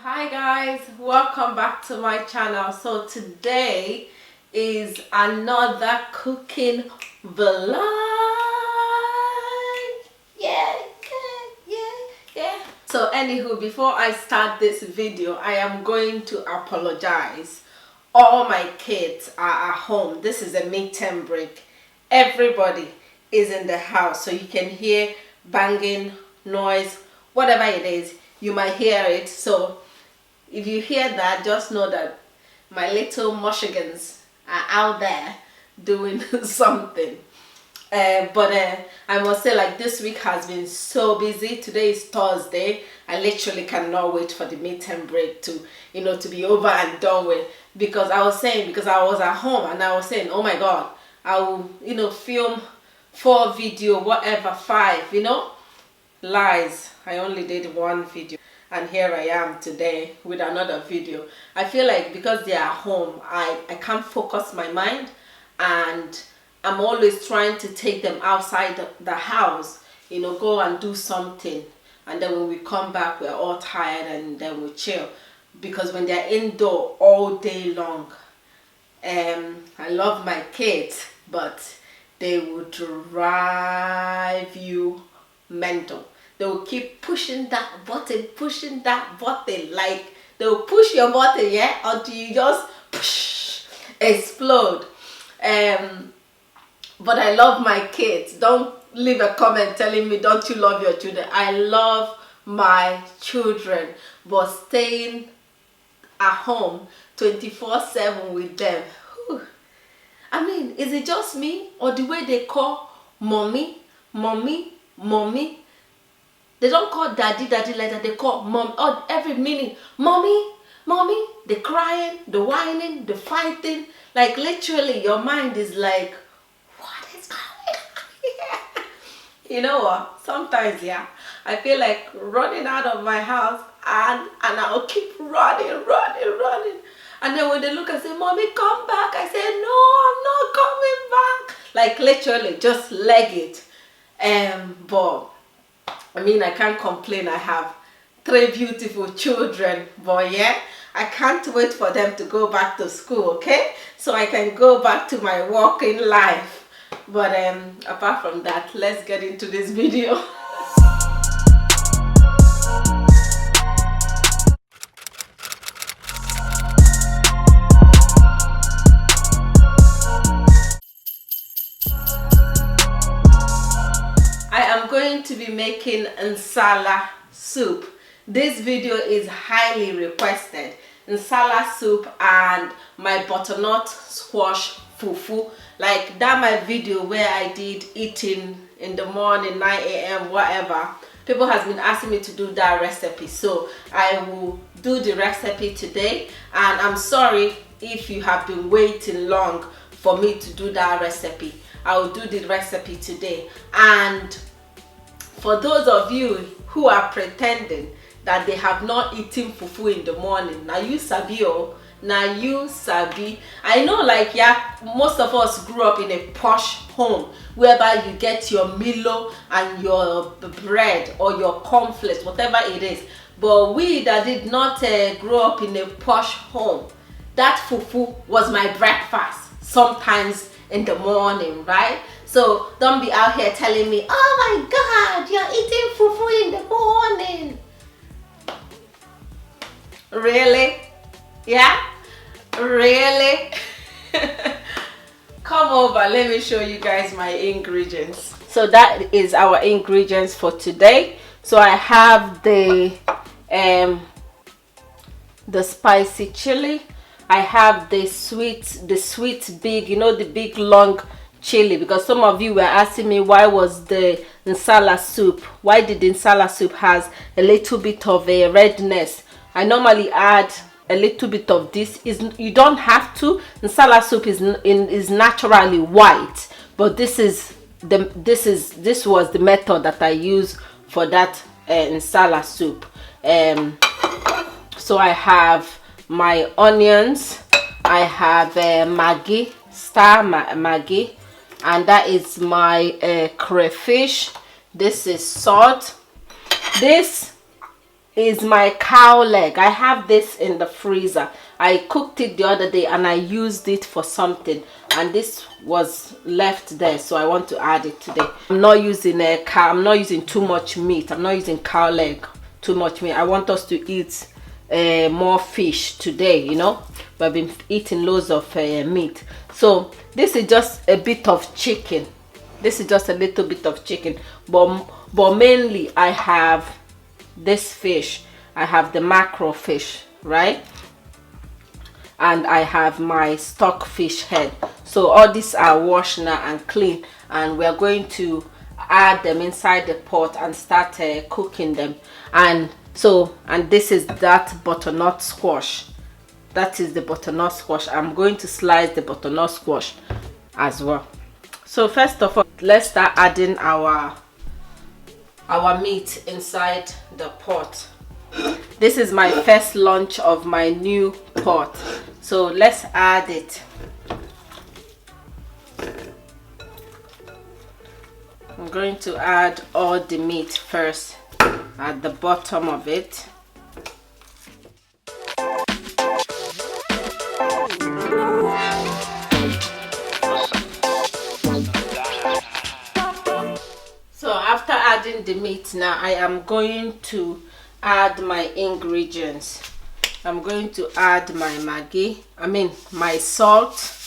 Hi guys, welcome back to my channel. So today is another cooking vlog. Yeah. So anywho, before I start this video, I am going to apologize. All my kids are at home. This is a midterm break. Everybody is in the house, so you can hear banging noise, whatever it is, you might hear it. So if you hear that, just know that my little Michigans are out there doing something. But I must say, like, this week has been so busy. Today is Thursday. I literally cannot wait for the midterm break to be over and done with. Because I was at home and I was saying, oh my God, I will, film 4 video, whatever, 5, lies. I only did 1 video. And here I am today with another video. I feel like because they are home, I can't focus my mind, and I'm always trying to take them outside the house, go and do something. And then when we come back, we're all tired and then we chill. Because when they're indoor all day long, I love my kids, but they will drive you mental. They will keep pushing that button, like they will push your button, yeah, until you just explode. But I love my kids. Don't leave a comment telling me don't you love your children. I love my children, but staying at home 24/7 with them, whew. I mean, is it just me, or the way they call mommy? They don't call daddy like that. They call mom. Oh, every minute, mommy. They're crying, the whining, the fighting. Like literally, your mind is like, what is going on here? You know what? Sometimes, yeah, I feel like running out of my house, and I'll keep running. And then when they look and say, mommy, come back, I say, no, I'm not coming back. Like literally, just leg it. But I mean, I can't complain. I have 3 beautiful children, but yeah, I can't wait for them to go back to school, okay? So I can go back to my working life. But apart from that, let's get into this video. Going to be making Nsala soup. This video is highly requested. Nsala soup and my butternut squash fufu. Like that my video where I did eating in the morning, 9 a.m. whatever. People has been asking me to do that recipe, so I will do the recipe today. And I'm sorry if you have been waiting long for me to do that recipe. I will do the recipe today. And for those of you who are pretending that they have not eaten fufu in the morning, now you sabi, I know, like, yeah, most of us grew up in a posh home whereby you get your Milo and your bread or your cornflakes, whatever it is. But we that did not grow up in a posh home, that fufu was my breakfast sometimes in the morning, right? So don't be out here telling me, oh my God, you're eating fufu in the morning. Really? Yeah? Really? Come over, let me show you guys my ingredients. So that is our ingredients for today. So I have the spicy chili. I have the sweet big, the big long chili, because some of you were asking me why was the Nsala soup, why did the Nsala soup has a little bit of a redness. I normally add a little bit of this. You don't have to. Nsala soup is naturally white, but this was the method that I use for that Nsala soup. So I have my onions, I have Maggi, Maggi, and that is my crayfish. This is salt. This is my cow leg. I have this in the freezer. I cooked it the other day and I used it for something, and this was left there, so I want to add it today. I'm not using I'm not using too much meat. I'm not using cow leg too much meat. I want us to eat more fish today, you know. We've been eating loads of meat, so this is just a bit of chicken. This is just a little bit of chicken, but mainly I have this fish. I have the mackerel fish, right? And I have my stock fish head. So all these are washed now and clean, and we're going to add them inside the pot and start cooking them. And this is that butternut squash. That is the butternut squash. I'm going to slice the butternut squash as well. So first of all, let's start adding our meat inside the pot. This is my first launch of my new pot, so let's add it. I'm going to add all the meat first at the bottom of it. So after adding the meat, now I am going to add my ingredients. I'm going to add my my salt,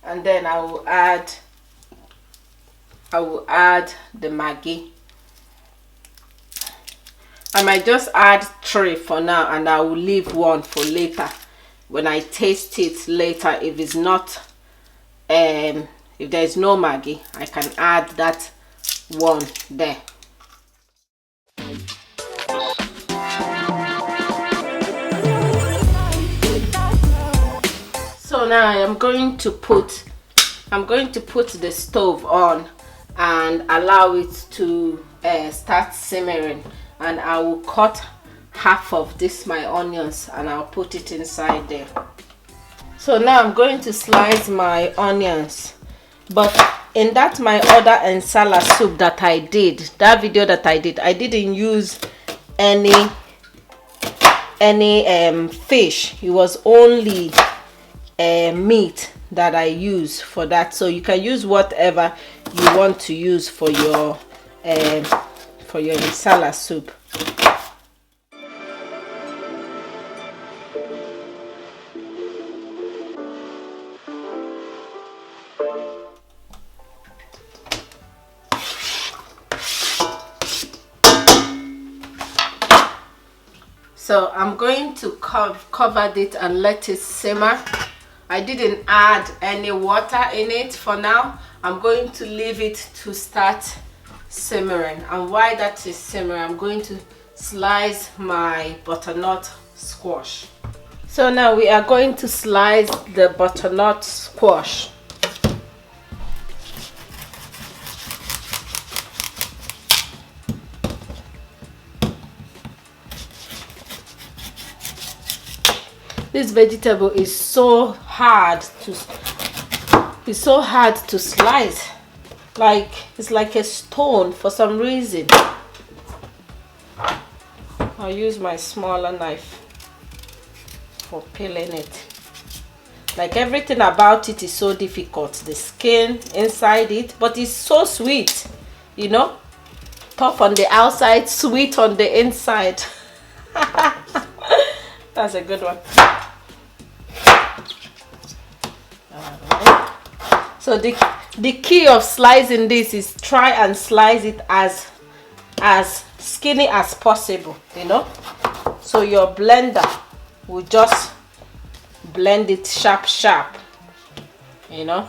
and then I will add the Maggi. I might just add 3 for now, and I will leave 1 for later when I taste it later. If it's not if there is no Maggi, I can add that 1 there. So now I'm going to put the stove on and allow it to start simmering, and I will cut half of my onions and I'll put it inside there. So now I'm going to slice my onions, but in that my other nsala soup that I did, that video that I didn't use any fish. It was only meat that I use for that. So you can use whatever you want to use for your nsala soup. So I'm going to cover it and let it simmer. I didn't add any water in it for now. I'm going to leave it to start simmering, and while that is simmering, I'm going to slice my butternut squash. So now we are going to slice the butternut squash. This vegetable is so hard to slice. Like it's like a stone for some reason. I'll use my smaller knife for peeling it. Like everything about it is so difficult. The skin inside it, but it's so sweet, you know, tough on the outside, sweet on the inside. That's a good one. So the key of slicing this is try and slice it as skinny as possible, you know, so your blender will just blend it sharp, you know.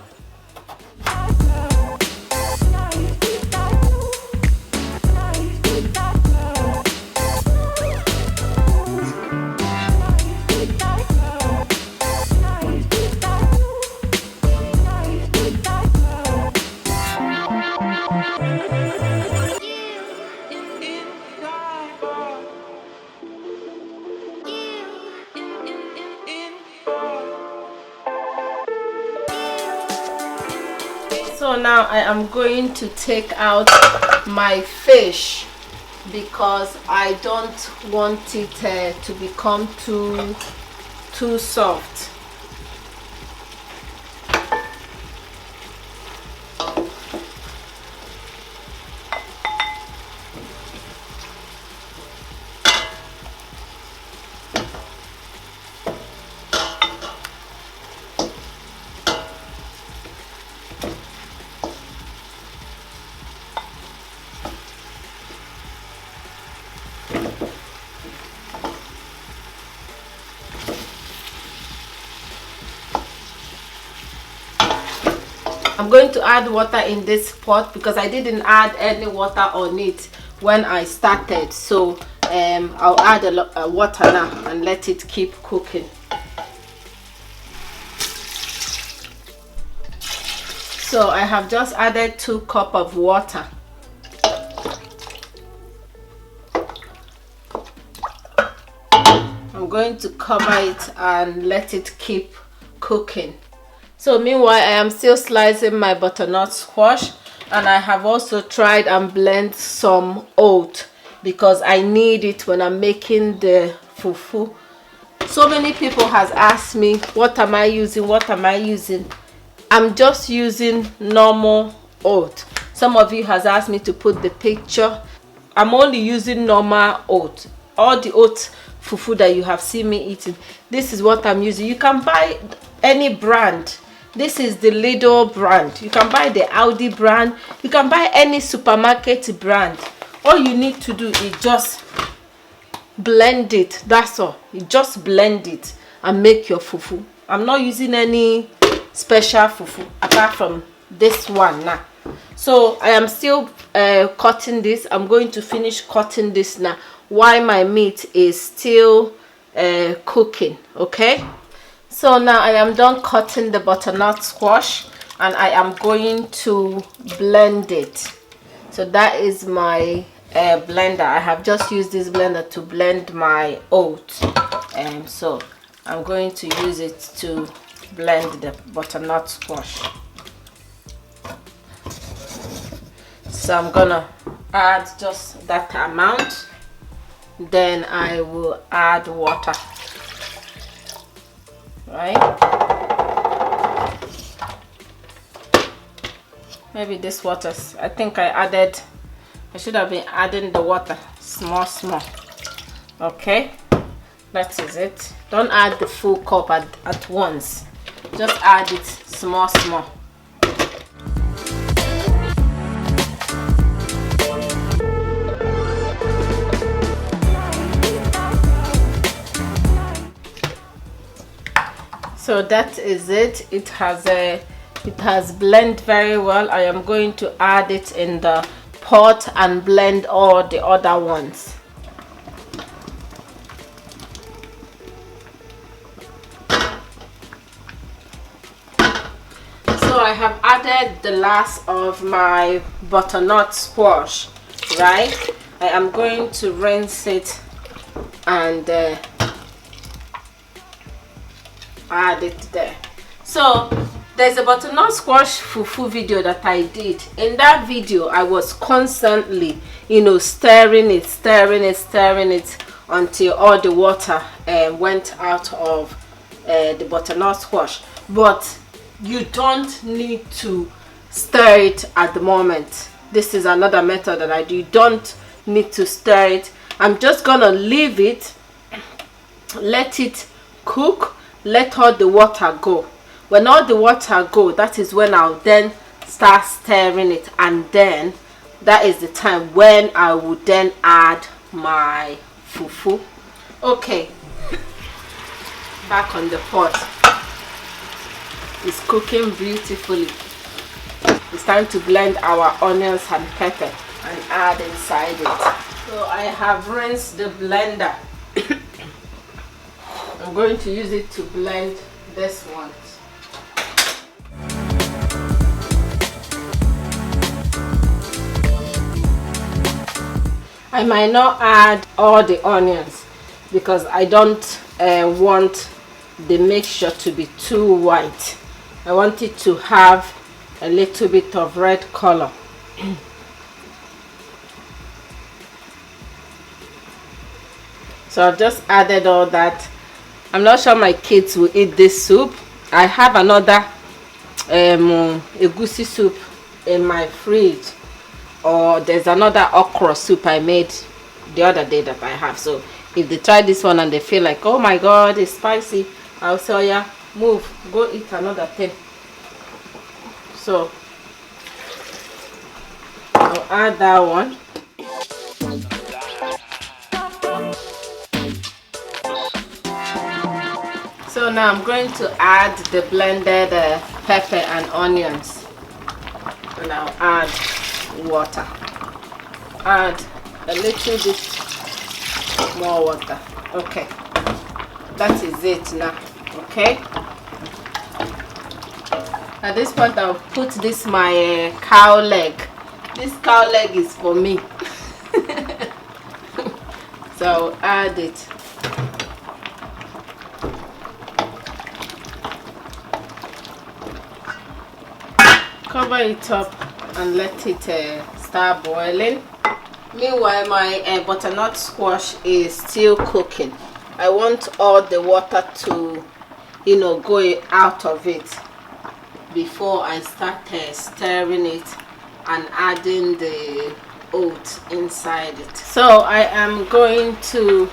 So now I am going to take out my fish because I don't want it to become too soft. I'm going to add water in this pot because I didn't add any water on it when I started. So I'll add a lot of water now and let it keep cooking. So I have just added 2 cups of water. I'm going to cover it and let it keep cooking. So meanwhile, I am still slicing my butternut squash, and I have also tried and blend some oat because I need it when I'm making the fufu. So many people has asked me, what am I using? I'm just using normal oat. Some of you has asked me to put the picture. I'm only using normal oat. All the oat fufu that you have seen me eating, this is what I'm using. You can buy any brand. This is the Lidl brand. You can buy the Audi brand. You can buy any supermarket brand. All you need to do is just blend it. That's all. You just blend it and make your fufu. I'm not using any special fufu apart from this one now. So I am still cutting this. I'm going to finish cutting this now while my meat is still cooking. Okay. So now I am done cutting the butternut squash and I am going to blend it. So that is my blender. I have just used this blender to blend my oat. So I'm going to use it to blend the butternut squash. So I'm gonna add just that amount. Then I will add water. Right, maybe this water, I think I should have been adding the water small. Okay, that is it. Don't add the full cup at once, just add it small. So that is it. It has blended very well. I am going to add it in the pot and blend all the other ones. So I have added the last of my butternut squash, right? I am going to rinse it and add it there. So there's a butternut squash fufu video that I did. In that video I was constantly, stirring it until all the water went out of the butternut squash. But you don't need to stir it at the moment. This is another method that I do. You don't need to stir it. I'm just gonna leave it, let it cook, let all the water go. When all the water go, that is when I'll then start stirring it, and then that is the time when I will then add my fufu. Okay, back on the pot. It's cooking beautifully. It's time to blend our onions and pepper and add inside it. So I have rinsed the blender. I'm going to use it to blend this one. I might not add all the onions because I don't want the mixture to be too white. I want it to have a little bit of red color. So I've just added all that. I'm not sure my kids will eat this soup. I have another egusi soup in my fridge, or there's another okra soup I made the other day that I have. So if they try this one and they feel like, oh my god, it's spicy, I'll say, oh yeah, move, go eat another thing. So I'll add that one. So now I'm going to add the blended pepper and onions, and I'll add water. Add a little bit more water. Okay, that is it now. Okay, at this point I'll put this my cow leg. This cow leg is for me. So I'll add it. Cover it up and let it start boiling. Meanwhile, my butternut squash is still cooking. I want all the water to, you know, go out of it before I start stirring it and adding the oat inside it. So I am going to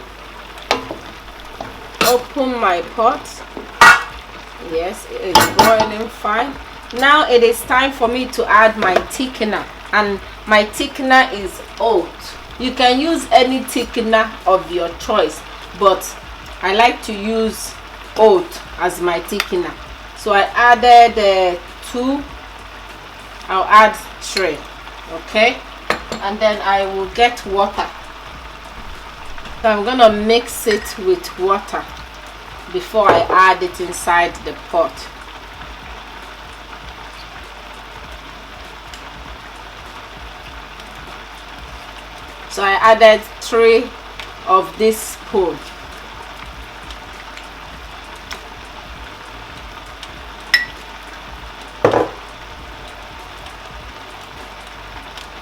open my pot. Yes, it is boiling fine. Now it is time for me to add my thickener, and my thickener is oat. You can use any thickener of your choice, but I like to use oat as my thickener. So I added 2. I'll add 3. Okay, and then I will get water. So I'm gonna mix it with water before I add it inside the pot. So I added 3 of this spoon.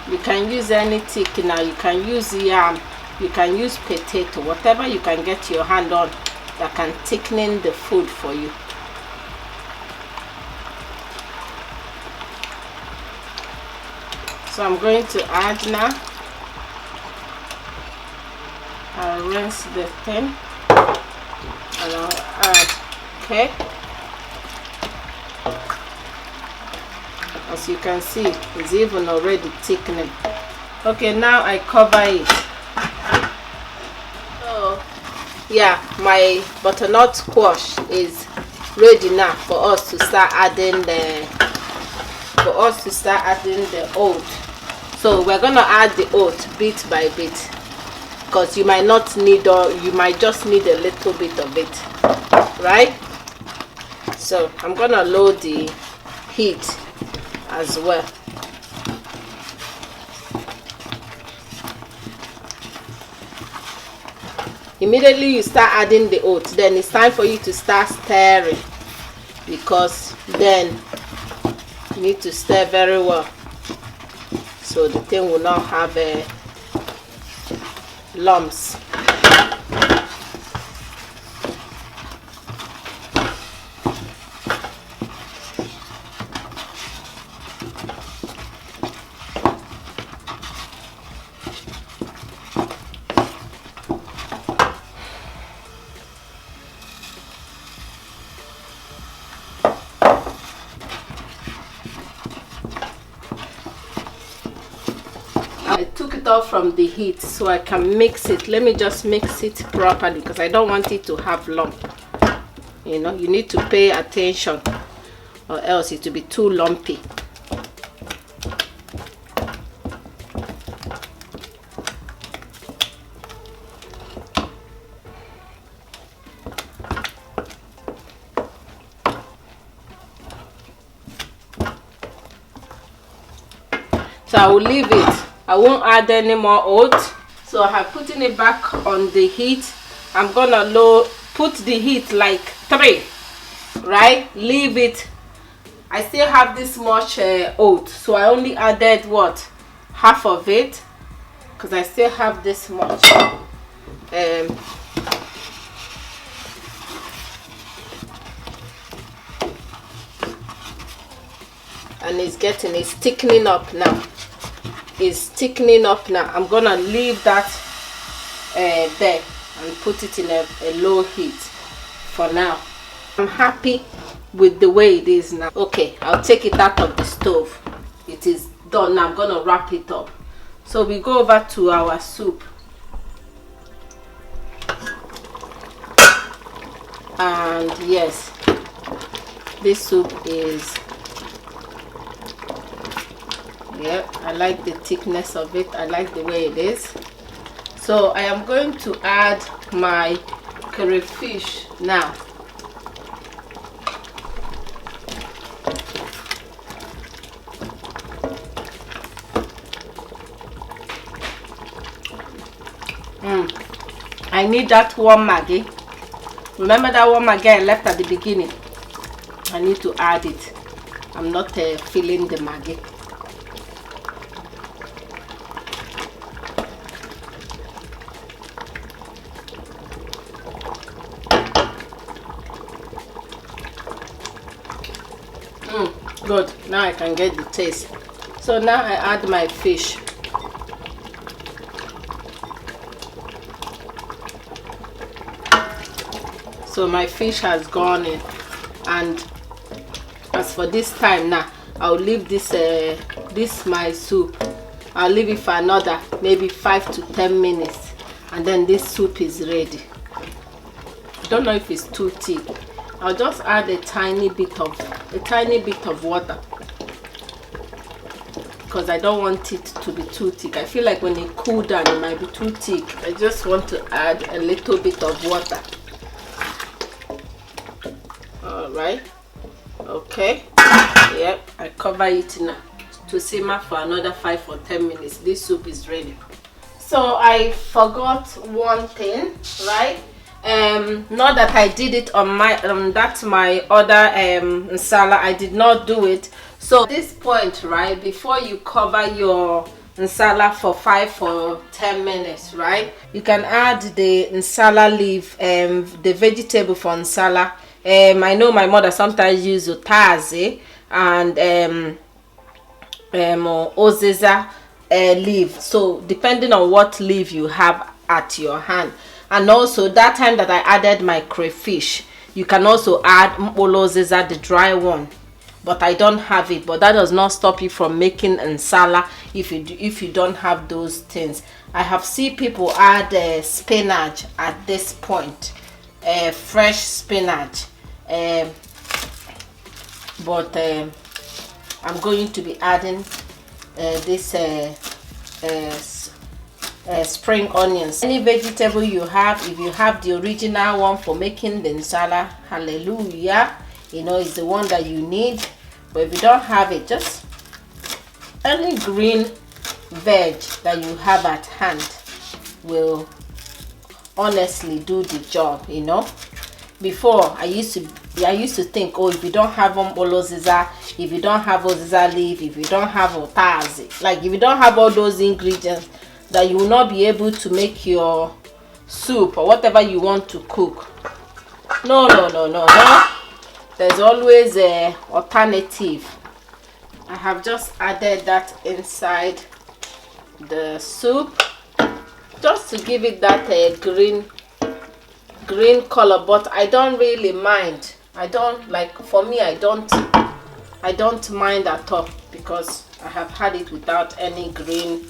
You can use any thickener. You can use yam, you can use potato, whatever you can get your hand on that can thicken the food for you. So I'm going to add now. I'll rinse the thing and I'll add. Okay, as you can see, it's even already thickening. Okay, now I cover it. So yeah, my butternut squash is ready now for us to start adding the oat. So we're gonna add the oat bit by bit, because you might not need, or you might just need a little bit of it, right? So I'm gonna lower the heat as well. Immediately you start adding the oat, then it's time for you to start stirring, because then you need to stir very well so the thing will not have lumps. I took it off from the heat so I can mix it. Let me just mix it properly, because I don't want it to have lump. You know, you need to pay attention or else it will be too lumpy. So I will leave it. I won't add any more oat. So I have putting it back on the heat. I'm gonna put the heat like 3, right? Leave it I still have this much oat, so I only added what, half of it, because I still have this much. And it's thickening up now. It's thickening up now. I'm gonna leave that there and put it in a low heat for now. I'm happy with the way it is now. Okay, I'll take it out of the stove. It is done now. I'm gonna wrap it up. So we go over to our soup. And yes, this soup is, yeah, I like the thickness of it. I like the way it is. So I am going to add my crayfish now. I need that warm Maggi. Remember that warm Maggi I left at the beginning? I need to add it. I'm not feeling the Maggi. Good. Now I can get the taste. So now I add my fish. So my fish has gone in, and as for this time now, I'll leave this my soup. I'll leave it for another maybe 5 to 10 minutes, and then this soup is ready. I don't know if it's too thick. I'll just add a tiny bit of water, because I don't want it to be too thick. I feel like when it cools down it might be too thick. I just want to add a little bit of water. Alright, okay, yep, I cover it now to simmer for another 5 or 10 minutes. This soup is ready. So I forgot one thing, right? Not that I did it on my that's my other nsala. I did not do it. So at this point, right, before you cover your nsala for 5 or 10 minutes, right, you can add the nsala leaf, the vegetable for nsala. I know my mother sometimes use utazi and ozeza leaf. So depending on what leaf you have at your hand. And also that time that I added my crayfish, you can also add ozeza, the dry one. But I don't have it. But that does not stop you from making nsala if you don't have those things. I have seen people add spinach at this point, fresh spinach. But I'm going to be adding this spring onions. Any vegetable you have, if you have the original one for making the nsala, hallelujah, you know, it's the one that you need. But if you don't have it, just any green veg that you have at hand will honestly do the job, you know. Before I used to think, oh, if you don't have oloziza, if you don't have oziza leaf, if you don't have otazi, like if you don't have all those ingredients, that you will not be able to make your soup or whatever you want to cook. No. There's always a alternative. I have just added that inside the soup just to give it that green color, but I don't really mind. I don't like, for me, I don't mind at all, because I have had it without any green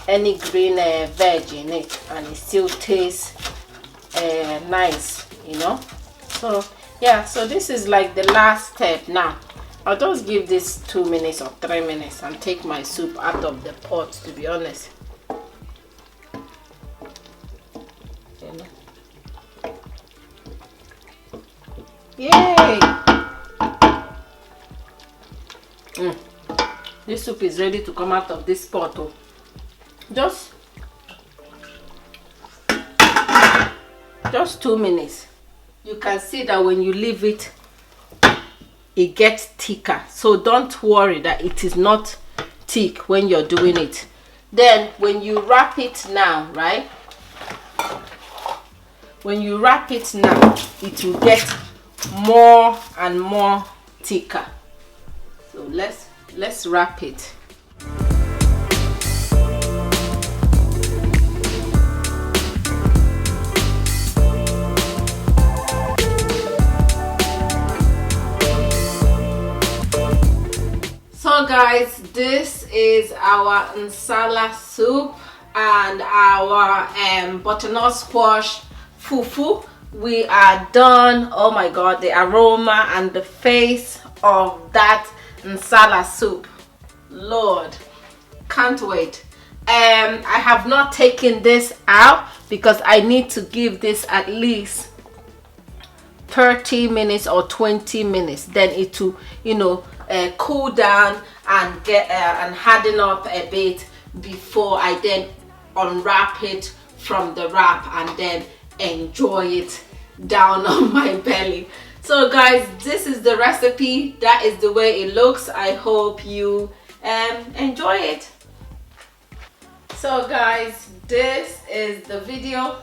veg in it, and it still tastes nice, you know. So yeah, so this is like the last step. Now I'll just give this 2 minutes or 3 minutes and take my soup out of the pot, to be honest, you know. Yay! This soup is ready to come out of this pot. Oh. Just 2 minutes. You can see that when you leave it it gets thicker. So don't worry that it is not thick when you're doing it. Then when you wrap it now, right, when you wrap it now, it will get more and more thicker. So let's wrap it. So guys, this is our nsala soup and our butternut squash fufu. We are done. Oh my god, the aroma and the face of that nsala soup, Lord, can't wait. I have not taken this out because I need to give this at least 30 minutes or 20 minutes, then it will, you know, cool down and get and harden up a bit before I then unwrap it from the wrap and then enjoy it down on my belly. So guys, this is the recipe. That is the way it looks. I hope you enjoy it. So guys, this is the video.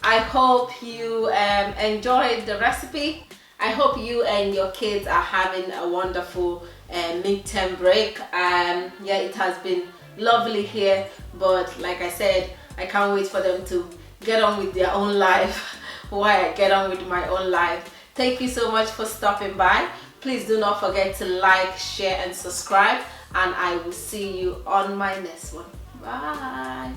I hope you enjoyed the recipe. I hope you and your kids are having a wonderful midterm break. Yeah, it has been lovely here, but like I said, I can't wait for them to get on with their own life while I get on with my own life. Thank you so much for stopping by. Please do not forget to like, share and subscribe, and I will see you on my next one. Bye.